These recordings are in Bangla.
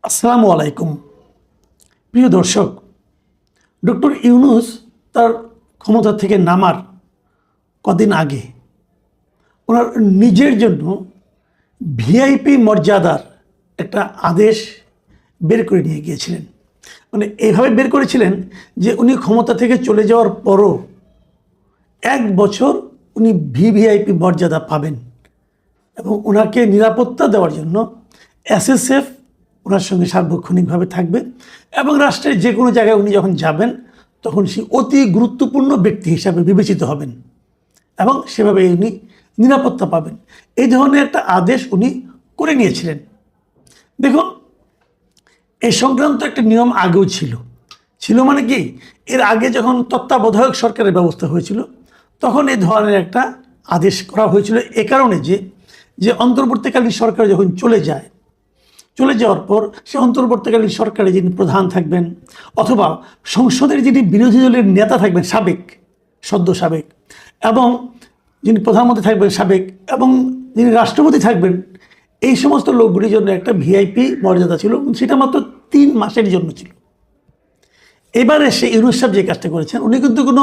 আসসালামু আলাইকুম। প্রিয় দর্শক, ডক্টর ইউনূস তার ক্ষমতা থেকে নামার কদিন আগে ওনার নিজের জন্য ভিআইপি মর্যাদার একটা আদেশ বের করে নিয়ে গিয়েছিলেন। মানে এইভাবে বের করেছিলেন যে উনি ক্ষমতা থেকে চলে যাওয়ার পরও 1 বছর উনি ভিভিআইপি মর্যাদা পাবেন এবং ওনাকে নিরাপত্তা দেওয়ার জন্য এসএসএফ ওনার সঙ্গে সার্বক্ষণিকভাবে থাকবে এবং রাষ্ট্রের যে কোনো জায়গায় উনি যখন যাবেন তখন সে অতি গুরুত্বপূর্ণ ব্যক্তি হিসাবে বিবেচিত হবেন এবং সেভাবে উনি নিরাপত্তা পাবেন। এই ধরনের একটা আদেশ উনি করে নিয়েছিলেন। দেখুন, এই সংক্রান্ত একটা নিয়ম আগেও ছিল মানে কি, এর আগে যখন তত্ত্বাবধায়ক সরকারের ব্যবস্থা হয়েছিল তখন এই ধরনের একটা আদেশ করা হয়েছিল এ কারণে যে অন্তর্বর্তীকালীন সরকার যখন চলে যাওয়ার পর সে অন্তর্বর্তীকালীন সরকারে যিনি প্রধান থাকবেন অথবা সংসদের যিনি বিরোধী দলের নেতা থাকবেন সদ্য সাবেক এবং যিনি প্রধানমন্ত্রী থাকবেন সাবেক এবং যিনি রাষ্ট্রপতি থাকবেন, এই সমস্ত লোকগুলির জন্য একটা ভিআইপি মর্যাদা ছিল। সেটা মাত্র 3 মাসের জন্য ছিল। এবারে সে ইউনূস সাহেব যে কাজটা করেছেন উনি কিন্তু কোনো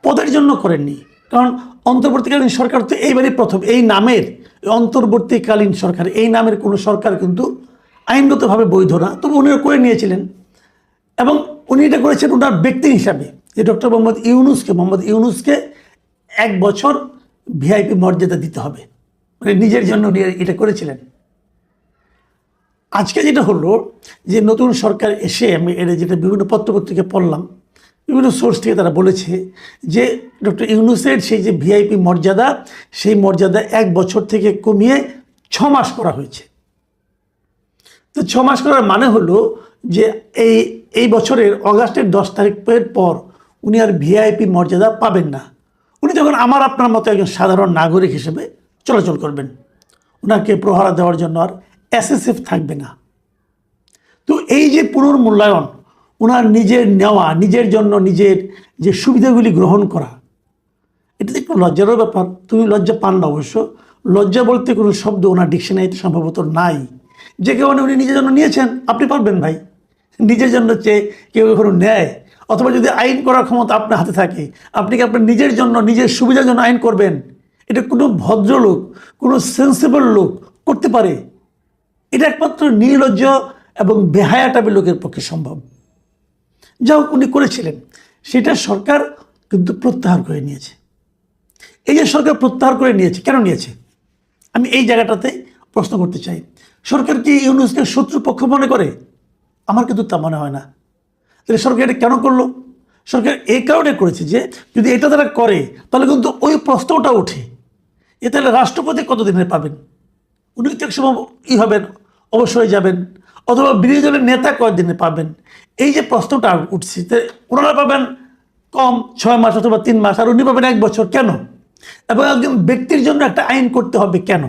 পদের জন্য করেননি, কারণ অন্তর্বর্তীকালীন সরকার তো এইবারই প্রথম। এই নামের অন্তর্বর্তীকালীন সরকার, এই নামের কোনো সরকার কিন্তু আইনগতভাবে বৈধ না, তবে উনি করে নিয়েছিলেন এবং উনি এটা করেছেন ওনার ব্যক্তি হিসাবে যে ডক্টর মোহাম্মদ ইউনূসকে 1 বছর ভিআইপি মর্যাদা দিতে হবে, মানে নিজের জন্য উনি এটা করেছিলেন। আজকে যেটা হলো যে নতুন সরকার এসে আমি এটা যেটা বিভিন্ন পত্রপত্রিকায় পড়লাম, বিভিন্ন সোর্স থেকে তারা বলেছে যে ডক্টর ইউনূসের সেই যে ভিআইপি মর্যাদা, সেই মর্যাদা 1 বছর থেকে কমিয়ে 6 মাস করা হয়েছে। তো 6 মাস করার মানে হলো যে এই বছরের অগাস্টের 10 তারিখের পর উনি আর ভিআইপি মর্যাদা পাবেন না। উনি যখন আমার আপনার মতো একজন সাধারণ নাগরিক হিসেবে চলাচল করবেন, ওনাকে প্রহরা দেওয়ার জন্য আর এসএসএফ থাকবে না। তো এই যে পুনর্মূল্যায়ন, ওনার নিজের নেওয়া, নিজের জন্য নিজের যে সুবিধাগুলি গ্রহণ করা, এটা একটু লজ্জারও ব্যাপার। তুমি লজ্জা পান না অবশ্য, লজ্জা বলতে কোনো শব্দ ওনার ডিকশনারিতে সম্ভবত নাই। যে কারণে উনি নিজের জন্য নিয়েছেন, আপনি পারবেন ভাই নিজের জন্য চেয়ে কেউ কখনো নেয়? অথবা যদি আইন করার ক্ষমতা আপনার হাতে থাকে, আপনি কি আপনার নিজের জন্য নিজের সুবিধার জন্য আইন করবেন? এটা কোনো ভদ্রলোক, কোনো সেন্সিবল লোক করতে পারে? এটা একমাত্র নির্লজ্জ এবং বেহায়া টাইপের লোকের পক্ষে সম্ভব। যা হোক উনি করেছিলেন, সেটা সরকার কিন্তু প্রত্যাহার করে নিয়েছে। এই যে সরকার প্রত্যাহার করে নিয়েছে, কেন নিয়েছে আমি এই জায়গাটাতে প্রশ্ন করতে চাই। সরকার কি ইউনূসকে শত্রুপক্ষ মনে করে? আমার কিন্তু তা মনে হয় না। তাহলে সরকার এটা কেন করলো? সরকার এই কারণে করেছে যে যদি এটা তারা করে তাহলে কিন্তু ওই প্রশ্নটা ওঠে, এ তাহলে রাষ্ট্রপতি কতদিনে পাবেন? উনি তো এক সময় হবেন, অবশ্যই যাবেন, অথবা বিরোধী দলের নেতা কয়েকদিনে পাবেন। এই যে প্রশ্নটা উঠছে, ওনারা পাবেন কম 6 মাস অথবা 3 মাস, আর উনি পাবেন 1 বছর কেন? এবং একজন ব্যক্তির জন্য একটা আইন করতে হবে কেন?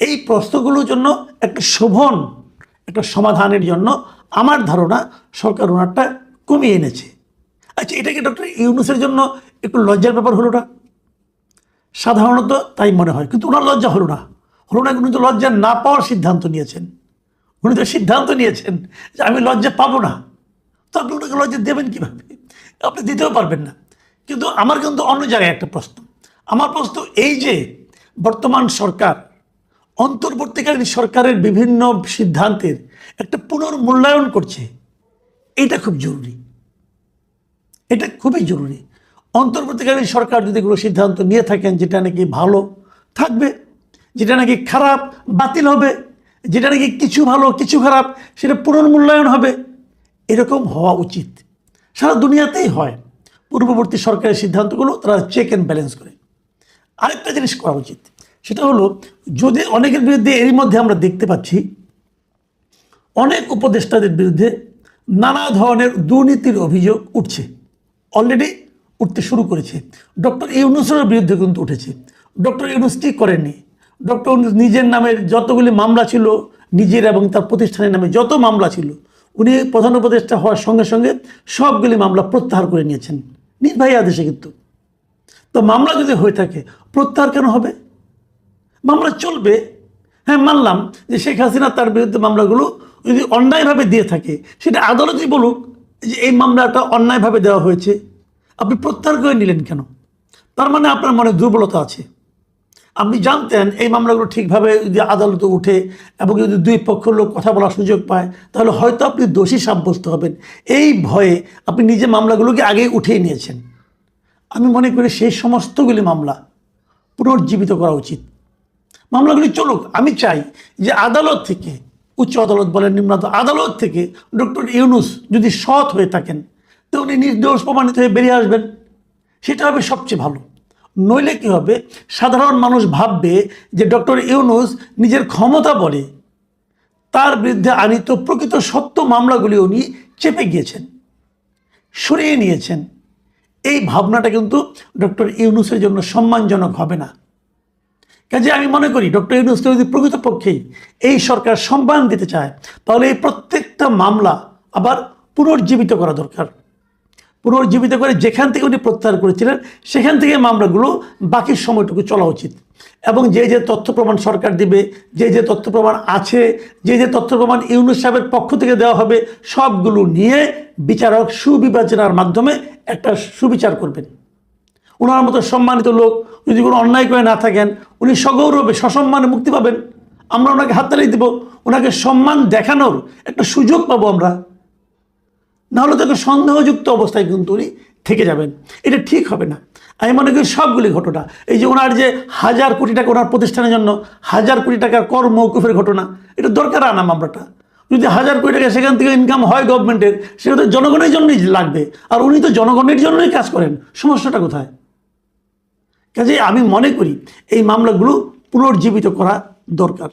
এই প্রশ্নগুলোর জন্য একটা শোভন একটা সমাধানের জন্য আমার ধারণা সরকার ওনারটা কমিয়ে এনেছে। আচ্ছা, এটা কি ডক্টর ইউনূসের জন্য একটু লজ্জার ব্যাপার হলো না? সাধারণত তাই মনে হয়, কিন্তু ওনার লজ্জা হলো না। উনি তো লজ্জা না পাওয়ার সিদ্ধান্ত নিয়েছেন। উনি তো সিদ্ধান্ত নিয়েছেন যে আমি লজ্জা পাবো না। তো আপনি ওনাকে লজ্জা দেবেন কীভাবে? আপনি দিতেও পারবেন না। কিন্তু আমার কিন্তু অন্য জায়গায় একটা প্রশ্ন। আমার প্রশ্ন এই যে বর্তমান সরকার অন্তর্বর্তীকালীন সরকারের বিভিন্ন সিদ্ধান্তের একটা পুনর্মূল্যায়ন করছে, এটা খুব জরুরি। এটা খুবই জরুরি। অন্তর্বর্তীকালীন সরকার যদি কোনো সিদ্ধান্ত নিয়ে থাকেন যেটা নাকি ভালো থাকবে, যেটা নাকি খারাপ বাতিল হবে, যেটা নাকি কিছু ভালো কিছু খারাপ সেটা পুনর্মূল্যায়ন হবে, এরকম হওয়া উচিত। সারা দুনিয়াতেই হয়। পূর্ববর্তী সরকারের সিদ্ধান্তগুলো তারা চেক অ্যান্ড ব্যালেন্স করে। আরেকটা জিনিস করা উচিত, সেটা হলো যদি অনেকের বিরুদ্ধে এরই মধ্যে আমরা দেখতে পাচ্ছি অনেক উপদেষ্টাদের বিরুদ্ধে নানা ধরনের দুর্নীতির অভিযোগ উঠছে, অলরেডি উঠতে শুরু করেছে। ডক্টর ইউনূসের বিরুদ্ধে কিন্তু উঠেছে। ডক্টর ইউনূস কি করেননি? ডক্টর ইউনূস নিজের নামের যতগুলি মামলা ছিল, নিজের এবং তার প্রতিষ্ঠানের নামে যত মামলা ছিল, উনি প্রধান উপদেষ্টা হওয়ার সঙ্গে সঙ্গে সবগুলি মামলা প্রত্যাহার করে নিয়েছেন নির্বাহী আদেশে। কিন্তু তো মামলা যদি হয়ে থাকে প্রত্যাহার কেন হবে? মামলা চলবে। হ্যাঁ, মানলাম যে শেখ হাসিনা তার বিরুদ্ধে মামলাগুলো যদি অন্যায়ভাবে দিয়ে থাকে সেটা আদালতই বলুক যে এই মামলাটা অন্যায়ভাবে দেওয়া হয়েছে, আপনি প্রত্যাহার করে নিলেন কেন? তার মানে আপনার মনে দুর্বলতা আছে। আপনি জানতেন এই মামলাগুলো ঠিকভাবে যদি আদালতে উঠে এবং যদি দুই পক্ষের লোক কথা বলার সুযোগ পায় তাহলে হয়তো আপনি দোষী সাব্যস্ত হবেন। এই ভয়ে আপনি নিজে মামলাগুলোকে আগেই উঠিয়ে নিয়েছেন। আমি মনে করি সেই সমস্তগুলি মামলা পুনর্জীবিত করা উচিত। মামলাগুলি চলুক। আমি চাই যে আদালত থেকে, উচ্চ আদালত বলেন নিম্ন আদালত থেকে ডক্টর ইউনূস যদি সৎ হয়ে থাকেন তো উনি নির্দোষ প্রমাণিত হয়ে বেরিয়ে আসবেন, সেটা হবে সবচেয়ে ভালো। নইলে কী হবে, সাধারণ মানুষ ভাববে যে ডক্টর ইউনূস নিজের ক্ষমতা বলে তার বিরুদ্ধে আনিত প্রকৃত সত্য মামলাগুলি উনি চেপে গিয়েছেন, সরিয়ে নিয়েছেন। এই ভাবনাটা কিন্তু ডক্টর ইউনূসের জন্য সম্মানজনক হবে না। কাজে আমি মনে করি ডক্টর ইউনূসকে যদি প্রকৃতপক্ষেই এই সরকার সম্মান দিতে চায় তাহলে এই প্রত্যেকটা মামলা আবার পুনর্জীবিত করা দরকার। পুনর্জীবিত করে যেখান থেকে উনি প্রত্যাহার করেছিলেন সেখান থেকে মামলাগুলো বাকি সময়টুকু চলা উচিত। এবং যে যে তথ্য প্রমাণ সরকার দিবে, যে যে তথ্য প্রমাণ আছে, যে যে তথ্য প্রমাণ ইউনূস সাহেবের পক্ষ থেকে দেওয়া হবে, সবগুলো নিয়ে বিচারক সুবিবেচনার মাধ্যমে একটা সুবিচার করবেন। ওনার মতো সম্মানিত লোক যদি কোনো অন্যায় করে না থাকেন, উনি সগৌরবে সসম্মানে মুক্তি পাবেন। আমরা ওনাকে হাততালি দেব, ওনাকে সম্মান দেখানোর একটা সুযোগ পাবো আমরা। নাহলে তাকে সন্দেহযুক্ত অবস্থায় কিন্তু উনি থেকে যাবেন, এটা ঠিক হবে না। আমি মনে করি সবগুলি ঘটনা, এই যে ওনার যে 1000 কোটি টাকা ওনার প্রতিষ্ঠানের জন্য 1000 কোটি টাকার কর মওকুফের ঘটনা, এটা দরকার আনা মামলাটা। যদি 1000 কোটি টাকা সেখান থেকে ইনকাম হয় গভর্নমেন্টের, সেটা তো জনগণের জন্যই লাগবে, আর উনি তো জনগণের জন্যই কাজ করেন। সমস্যাটা কোথায়? কাজে আমি মনে করি এই মামলাগুলো পুনর্জীবিত করা দরকার।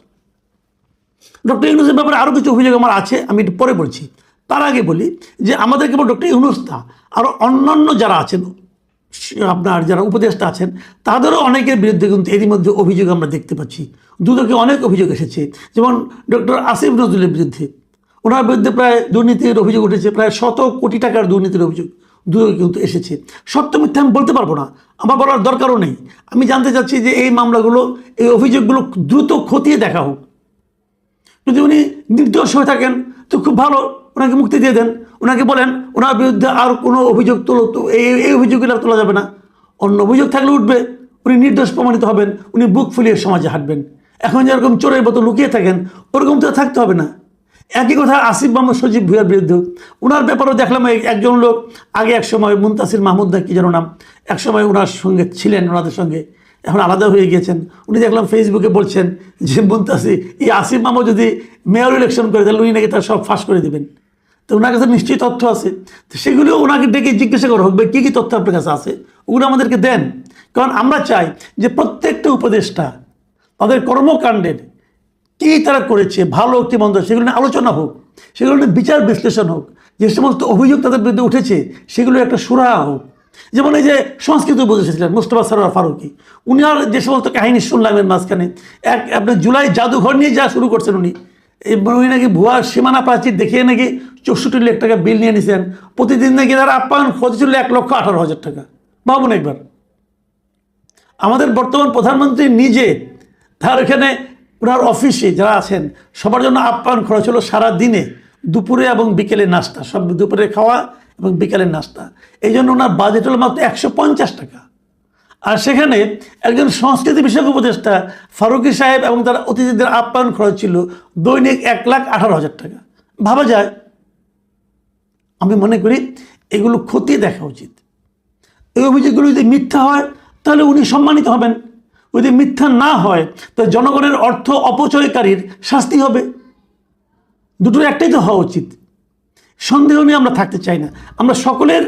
ডক্টর ইউনূসের ব্যাপারে আরও কিছু অভিযোগ আমার আছে, আমি একটু পরে বলছি। তার আগে বলি যে আমাদের কেবল ডক্টর ইউনূস না, আরও অন্যান্য যারা আছেন, আপনার যারা উপদেষ্টা আছেন, তাদেরও অনেকের বিরুদ্ধে কিন্তু এরই মধ্যে অভিযোগ আমরা দেখতে পাচ্ছি। দুদকে অনেক অভিযোগ এসেছে, যেমন ডক্টর আসিফ নজরুলের বিরুদ্ধে, ওনার বিরুদ্ধে প্রায় দুর্নীতির অভিযোগ উঠেছে, প্রায় 100 কোটি টাকার দুর্নীতির অভিযোগ দুদকে কিন্তু এসেছে। সত্য মিথ্যা আমি বলতে পারবো না, আমার বলার দরকারও নেই। আমি জানতে চাচ্ছি যে এই মামলাগুলো, এই অভিযোগগুলো দ্রুত খতিয়ে দেখা হোক। যদি উনি নির্দোষ হয়ে থাকেন তো খুব ভালো, ওনাকে মুক্তি দিয়ে দেন। ওনাকে বলেন ওনার বিরুদ্ধে আর কোনো অভিযোগ এই অভিযোগগুলো আর তোলা যাবে না, অন্য অভিযোগ থাকলে উঠবে, উনি নির্দোষ প্রমাণিত হবেন, উনি বুক ফুলিয়ে সমাজে হাঁটবেন। এখন যেরকম চোরের মতো লুকিয়ে থাকেন ওরকম তো থাকতে হবে না। একই কথা আসিফ মোহাম্মদ সজীব ভুঁইয়ার বিরুদ্ধেও, ওনার ব্যাপারেও দেখলাম একজন লোক আগে একসময় মুনতাসির মাহমুদ না কি যেন নাম, একসময় ওনার সঙ্গে ছিলেন, ওনাদের সঙ্গে এখন আলাদা হয়ে গিয়েছেন। উনি দেখলাম ফেসবুকে বলছেন যে মুনতাসির, এই আসিফ মাহমুদ যদি মেয়র ইলেকশন করে তাহলে উনি নাকি তার সব ফাঁস করে দেবেন। তো ওনার কাছে নিশ্চয়ই তথ্য আছে, তো সেগুলিও ওনাকে ডেকে জিজ্ঞাসা করা হোক, কী কী তথ্য আপনার কাছে আছে, ওগুলো আমাদেরকে দেন। কারণ আমরা চাই যে প্রত্যেকটা উপদেষ্টা তাদের কর্মকাণ্ডের কী তারা করেছে, ভালো কি মন্দ, সেগুলো নিয়ে আলোচনা হোক, সেগুলো নিয়ে বিচার বিশ্লেষণ হোক। যে সমস্ত অভিযোগ তাদের বিরুদ্ধে উঠেছে সেগুলো একটা সুরাহা হোক। যেমন এই যে সংস্কৃত উপদেষ্টা ছিলেন মুস্তফা সরোয়ার ফারুকী, উনি আর যে সমস্ত কাহিনী শুনলাম এর মাঝখানে, আপনার জুলাই জাদুঘর নিয়ে যা শুরু করছেন উনি উনি নাকি ভুয়া সীমানা প্রাচীর দেখিয়ে নাকি 64 লাখ টাকা বিল নিয়ে নিছেন। প্রতিদিন নাকি তার আপ্যায়ন খরচ ছিল 1,18,000 টাকা। ভাবুন একবার, আমাদের বর্তমান প্রধানমন্ত্রী নিজে তার এখানে ওনার অফিসে যারা আছেন সবার জন্য আপ্যায়ন খরচ হলো সারা দিনে, দুপুরে এবং বিকেলের নাস্তা, সব দুপুরে খাওয়া এবং বিকেলের নাস্তা। এই জন্য ওনার বাজেট হলো মাত্র 150 টাকা। আর সেখানে একজন সংস্কৃতি বিষয়ক উপদেষ্টা ফারুকী সাহেব এবং তার অতিথিদের আপ্যায়ন খরচ ছিল দৈনিক 1,18,000 টাকা। ভাবা যায়? আমি মনে করি এগুলো খতিয়ে দেখা উচিত। এই অভিযোগগুলো যদি মিথ্যা হয় তাহলে উনি সম্মানিত হবেন, যদি মিথ্যা না হয় তাহলে জনগণের অর্থ অপচয়কারীর শাস্তি হবে। দুটোর একটাই তো হওয়া উচিত। সন্দেহ নিয়ে আমরা থাকতে চাই না, আমরা সকলের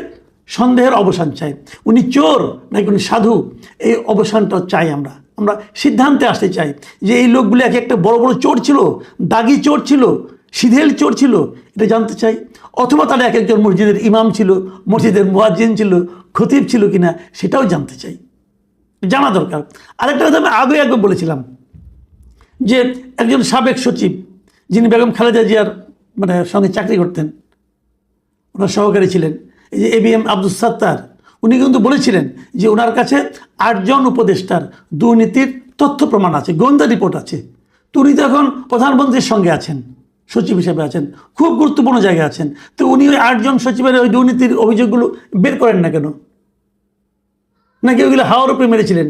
সন্দেহের অবসান চাই। উনি চোর নাকি উনি সাধু, এই অবসানটা চাই। আমরা সিদ্ধান্তে আসতে চাই যে এই লোকগুলো এক একটা বড় বড় চোর ছিল, দাগি চোর ছিল, সিধেল চোর ছিল, এটা জানতে চাই। অথবা তারা এক একজন মসজিদের ইমাম ছিল, মসজিদের মুয়াজ্জিন ছিল, খতিব ছিল কিনা সেটাও জানতে চাই, জানা দরকার। আরেকটা কথা আমি একবার বলেছিলাম যে একজন সাবেক সচিব যিনি বেগম খালেদা জিয়ার সঙ্গে চাকরি করতেন, ওনার সহকারী ছিলেন, এই যে ABM আব্দুস সাত্তার, উনি কিন্তু বলেছিলেন যে ওনার কাছে 8 জন উপদেষ্টার দুর্নীতির তথ্য প্রমাণ আছে, গোয়েন্দা রিপোর্ট আছে। তো উনি তো এখন প্রধানমন্ত্রীর সঙ্গে আছেন, সচিব হিসেবে আছেন, খুব গুরুত্বপূর্ণ জায়গায় আছেন, তো উনি ওই 8 জন সচিবের ওই দুর্নীতির অভিযোগগুলো বের করেন না কেন? নাকি ওইগুলো হাওয়ার উপরে মেরেছিলেন?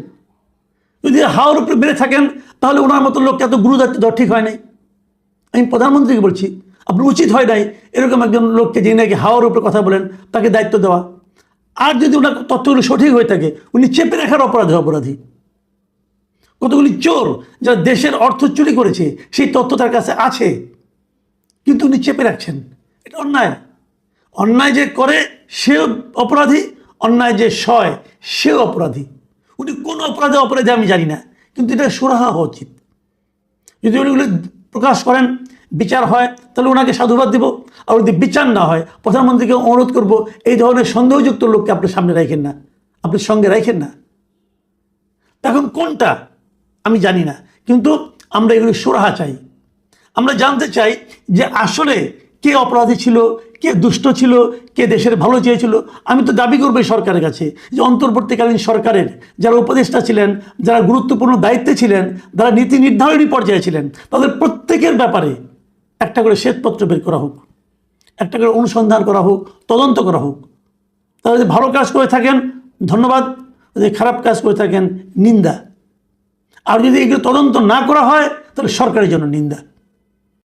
যদি হাওয়ার উপরে মেরে থাকেন তাহলে ওনার মতো লোককে এত গুরু দায়িত্ব দেওয়া ঠিক হয় নাই। আমি প্রধানমন্ত্রীকে বলছি, আপনার উচিত হয় নাই এরকম একজন লোককে যিনি নাকি হাওয়ার উপরে কথা বলেন তাকে দায়িত্ব দেওয়া। আর যদি ওনার তথ্যগুলো সঠিক হয়ে থাকে, উনি চেপে রাখার অপরাধী। কতগুলি চোর যারা দেশের অর্থ চুরি করেছে সেই তথ্য তার কাছে আছে, কিন্তু উনি চেপে রাখছেন। এটা অন্যায়। অন্যায় যে করে সেও অপরাধী, অন্যায় যে সয় সেও অপরাধী। উনি কোন অপরাধী আমি জানি না, কিন্তু এটা সুরাহা হওয়া উচিত। যদি উনিগুলো প্রকাশ করেন, বিচার হয়, তাহলে ওনাকে সাধুবাদ দিব। আর যদি বিচার না হয়, প্রধানমন্ত্রীকে অনুরোধ করব এই ধরনের সন্দেহযুক্ত লোককে আপনি সামনে রাখেন না, আপনি সঙ্গে রাখেন না। এখন কোনটা আমি জানি না, কিন্তু আমরা এগুলি সুরাহা চাই। আমরা জানতে চাই যে আসলে কে অপরাধী ছিল, কে দুষ্ট ছিল, কে দেশের ভালো চেয়েছিল। আমি তো দাবি করবো এই সরকারের কাছে যে অন্তর্বর্তীকালীন সরকারের যারা উপদেষ্টা ছিলেন, যারা গুরুত্বপূর্ণ দায়িত্বে ছিলেন, যারা নীতি নির্ধারণী পর্যায়ে ছিলেন, তাদের প্রত্যেকের ব্যাপারে একটা করে শ্বেতপত্র বের করা হোক, একটা করে অনুসন্ধান করা হোক, তদন্ত করা হোক। তারা যদি ভালো কাজ করে থাকেন ধন্যবাদ, যদি খারাপ কাজ করে থাকেন নিন্দা। আর যদি এগুলো তদন্ত না করা হয় তাহলে সরকারের জন্য নিন্দা।